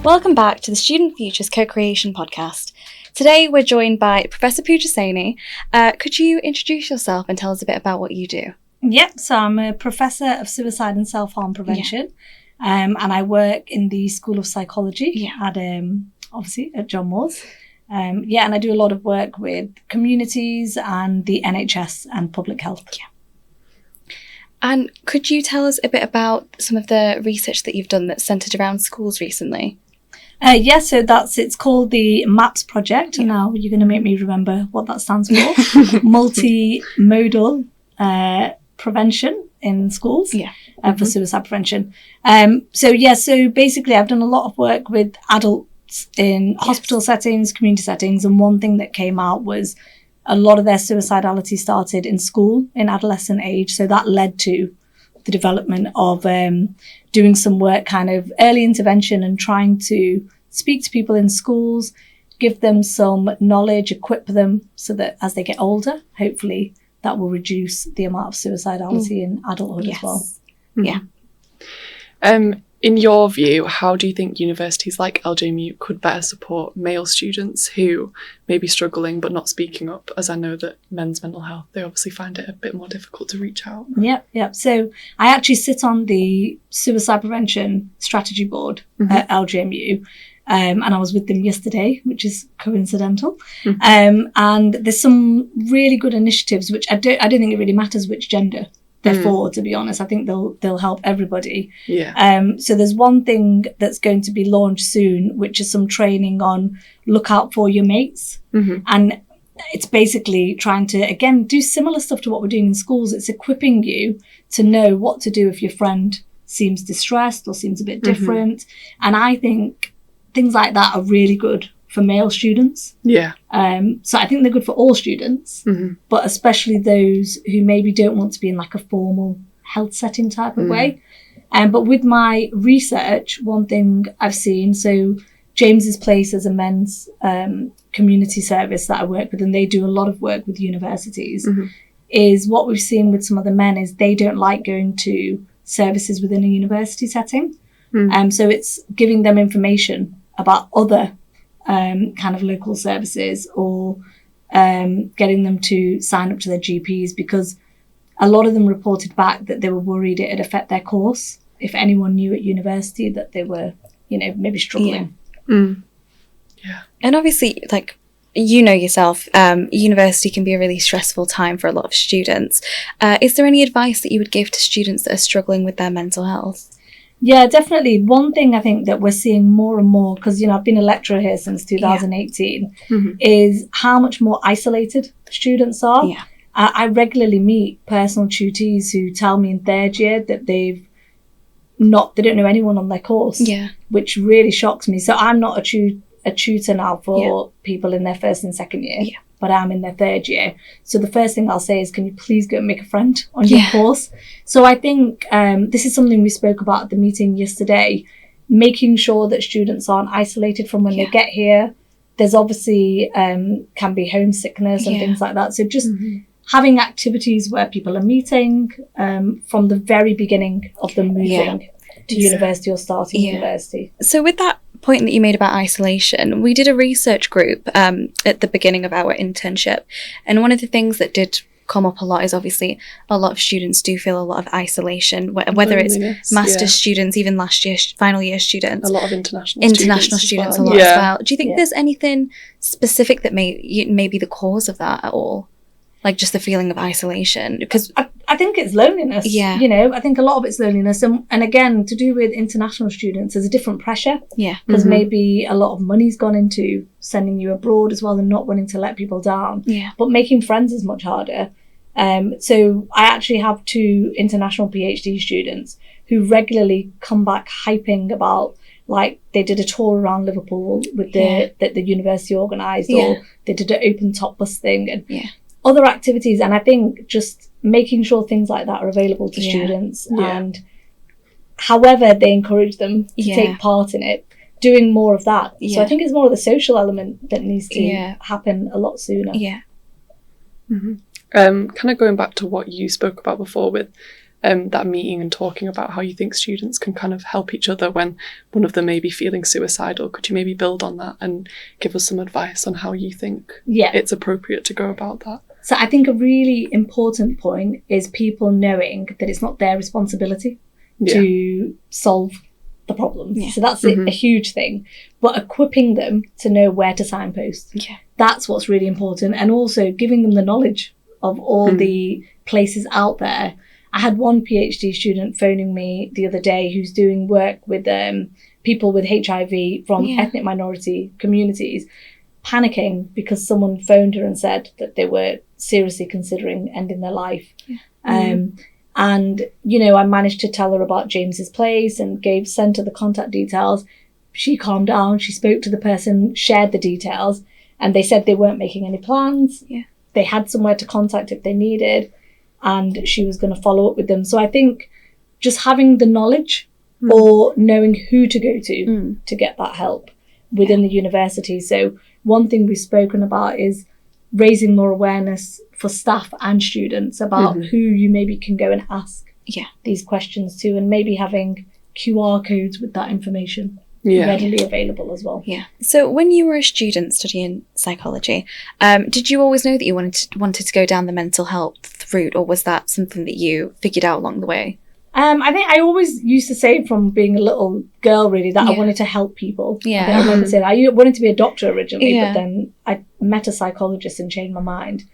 Welcome back to the Student Futures Co-Creation podcast. Today we're joined by Professor Pooja Saini. Could you introduce yourself and tell us a bit about what you do? Yep, so I'm a Professor of Suicide and Self-Harm Prevention, and I work in the School of Psychology at obviously at John Moores. And I do a lot of work with communities and the NHS and public health. Yeah. And could you tell us a bit about some of the research that you've done that's centred around schools recently? So it's called the MAPS project. And now you're going to make me remember what that stands for. Multimodal prevention in schools for suicide prevention. So basically I've done a lot of work with adults in hospital settings, community settings. And one thing that came out was a lot of their suicidality started in school in adolescent age. So that led to the development of doing some work, kind of early intervention and trying to speak to people in schools, give them some knowledge, equip them so that as they get older, hopefully that will reduce the amount of suicidality in adulthood as well. Yeah. In your view, how do you think universities like LJMU could better support male students who may be struggling but not speaking up? As I know that men's mental health, they obviously find it a bit more difficult to reach out. Yep. So I actually sit on the Suicide Prevention Strategy Board at LJMU. And I was with them yesterday, which is coincidental. And there's some really good initiatives, which I don't think it really matters which gender they're for, to be honest. I think they'll help everybody. So there's one thing that's going to be launched soon, which is some training on look out for your mates. And it's basically trying to, again, do similar stuff to what we're doing in schools. It's equipping you to know what to do if your friend seems distressed or seems a bit different. And I think things like that are really good for male students. So I think they're good for all students, but especially those who maybe don't want to be in like a formal health setting type of way. But with my research, one thing I've seen, so James's Place is a men's community service that I work with, and they do a lot of work with universities, is what we've seen with some of the men is they don't like going to services within a university setting. So it's giving them information about other kind of local services or getting them to sign up to their GPs, because a lot of them reported back that they were worried it'd affect their course if anyone knew at university that they were, maybe struggling. And obviously, like, yourself, university can be a really stressful time for a lot of students. Is there any advice that you would give to students that are struggling with their mental health? Yeah, definitely. One thing I think that we're seeing more and more, because, I've been a lecturer here since 2018, is how much more isolated students are. I regularly meet personal tutees who tell me in third year that they don't know anyone on their course, which really shocks me. So I'm not a tutor now for people in their first and second year, but I'm in their third year. So the first thing I'll say is, can you please go and make a friend on your course? So I think this is something we spoke about at the meeting yesterday, making sure that students aren't isolated from when they get here. There's obviously can be homesickness and things like that. So just having activities where people are meeting from the very beginning of them moving to university or starting university. So with that point that you made about isolation, we did a research group at the beginning of our internship, and one of the things that did come up a lot is obviously a lot of students do feel a lot of isolation, whether it's master's students, even last year final year students, a lot of international students as well. Do you think there's anything specific that may be the cause of that at all, like just the feeling of isolation? Because I think it's loneliness. I think a lot of it's loneliness. And again, to do with international students, there's a different pressure. Because maybe a lot of money's gone into sending you abroad as well and not wanting to let people down. But making friends is much harder. So I actually have 2 international PhD students who regularly come back hyping about, like, they did a tour around Liverpool with that the university organised, or they did an open top bus thing and other activities. And I think just making sure things like that are available to students, and however they encourage them to take part in it, doing more of that. So I think it's more of the social element that needs to happen a lot sooner. Kind of going back to what you spoke about before with that meeting and talking about how you think students can kind of help each other when one of them may be feeling suicidal. Could you maybe build on that and give us some advice on how you think it's appropriate to go about that? So I think a really important point is people knowing that it's not their responsibility to solve the problems. Yeah. So that's a huge thing. But equipping them to know where to signpost. Yeah. That's what's really important. And also giving them the knowledge of all the places out there. I had one PhD student phoning me the other day who's doing work with people with HIV from ethnic minority communities, panicking because someone phoned her and said that they were seriously considering ending their life. Yeah. And, you know, I managed to tell her about James's place and sent her the contact details. She calmed down. She spoke to the person, shared the details, and they said they weren't making any plans. Yeah. They had somewhere to contact if they needed, and she was going to follow up with them. So I think just having the knowledge or knowing who to go to get that help within the university. So one thing we've spoken about is raising more awareness for staff and students about who you maybe can go and ask these questions to, and maybe having QR codes with that information readily available as well. Yeah. So when you were a student studying psychology, did you always know that you wanted to go down the mental health route, or was that something that you figured out along the way? I think I always used to say from being a little girl, really, that I wanted to help people. Yeah. I remember saying I wanted to be a doctor originally, but then I met a psychologist and changed my mind.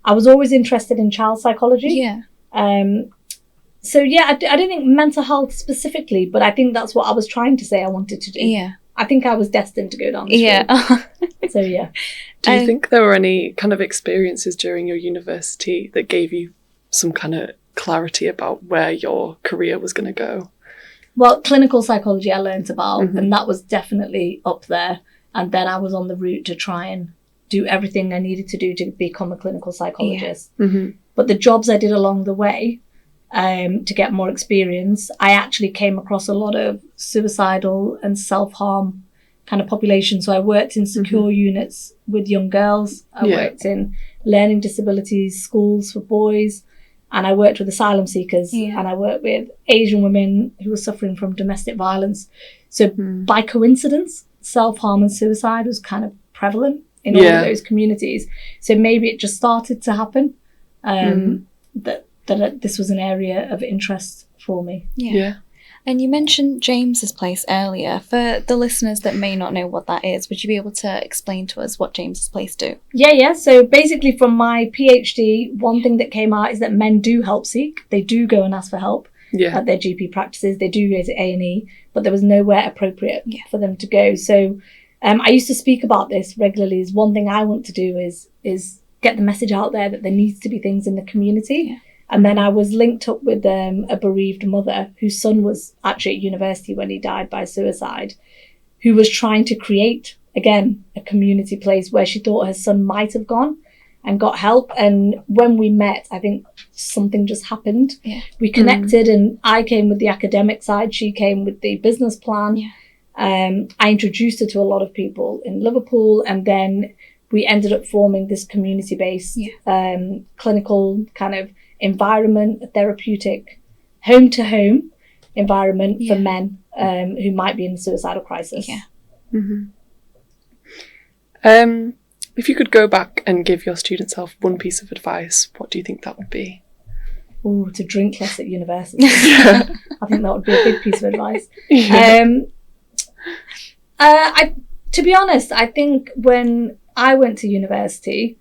I was always interested in child psychology. Yeah. So I didn't think mental health specifically, but I think that's what I was trying to say I wanted to do. Yeah. I think I was destined to go down this road. So Do you think there were any kind of experiences during your university that gave you some kind of clarity about where your career was going to go? Well, clinical psychology I learnt about, and that was definitely up there. And then I was on the route to try and do everything I needed to do to become a clinical psychologist. Yeah. But the jobs I did along the way, to get more experience, I actually came across a lot of suicidal and self-harm kind of population. So I worked in secure units with young girls. I worked in learning disabilities schools for boys. And I worked with asylum seekers, and I worked with Asian women who were suffering from domestic violence. So by coincidence, self-harm and suicide was kind of prevalent in all of those communities. So maybe it just started to happen, that this was an area of interest for me. Yeah. And you mentioned James's place earlier. For the listeners that may not know what that is, would you be able to explain to us what James's place do? Yeah. So basically from my PhD, one thing that came out is that men do help seek. They do go and ask for help at their GP practices. They do go to A&E, but there was nowhere appropriate for them to go. So I used to speak about this regularly. Is one thing I want to do is get the message out there that there needs to be things in the community. Yeah. And then I was linked up with a bereaved mother whose son was actually at university when he died by suicide, who was trying to create, again, a community place where she thought her son might have gone and got help. And when we met, I think something just happened. Yeah. We connected, and I came with the academic side. She came with the business plan. Yeah. I introduced her to a lot of people in Liverpool, and then we ended up forming this community-based clinical kind of environment, a therapeutic home-to-home environment for men who might be in a suicidal crisis. Yeah. If you could go back and give your student self one piece of advice, what do you think that would be? Oh, to drink less at university. I think that would be a big piece of advice. To be honest, I think when I went to university,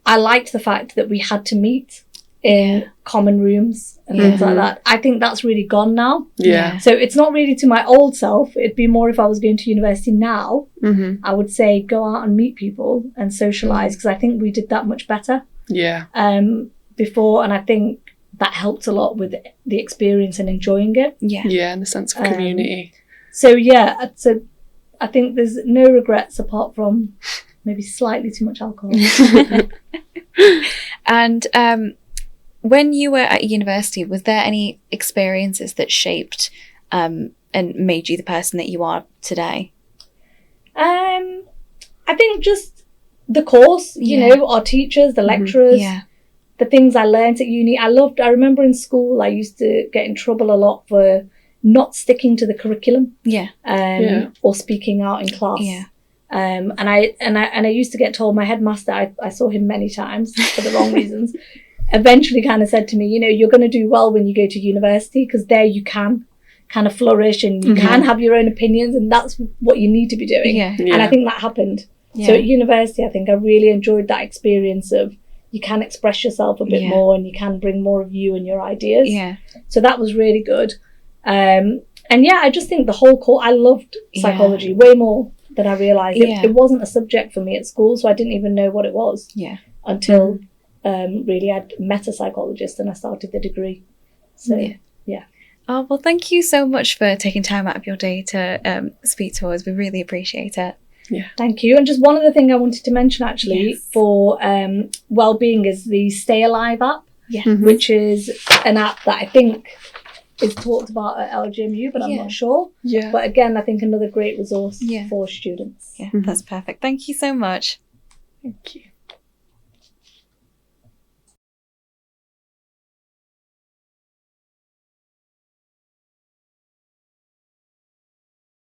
I liked the fact that we had to meet in common rooms and things like that. I think that's really gone now. Yeah. So it's not really to my old self. It'd be more if I was going to university now, I would say go out and meet people and socialise, because I think we did that much better. Yeah. Before, and I think that helped a lot with the experience and enjoying it. Yeah. Yeah, and the sense of community. So I think there's no regrets apart from maybe slightly too much alcohol. And when you were at university, was there any experiences that shaped and made you the person that you are today? I think just the course, you know, our teachers, the lecturers, the things I learned at uni. I remember in school I used to get in trouble a lot for not sticking to the curriculum. Or speaking out in class. And I used to get told, my headmaster, I saw him many times for the wrong reasons, eventually kind of said to me, you know, you're going to do well when you go to university, because there you can kind of flourish and you can have your own opinions, and that's what you need to be doing. And I think that happened. So at university, I think I really enjoyed that experience of you can express yourself a bit more, and you can bring more of you and your ideas. So that was really good. And I just think the whole course, I loved psychology way more than I realised. It wasn't a subject for me at school, so I didn't even know what it was until really I'd met a psychologist and I started the degree. So Oh, well, thank you so much for taking time out of your day to speak to us. We really appreciate it. Thank you. And just one other thing I wanted to mention actually for well-being is the Stay Alive app, which is an app that I think is talked about at LJMU, but I'm not sure. But again, I think another great resource for students. That's perfect. Thank you so much. Thank you.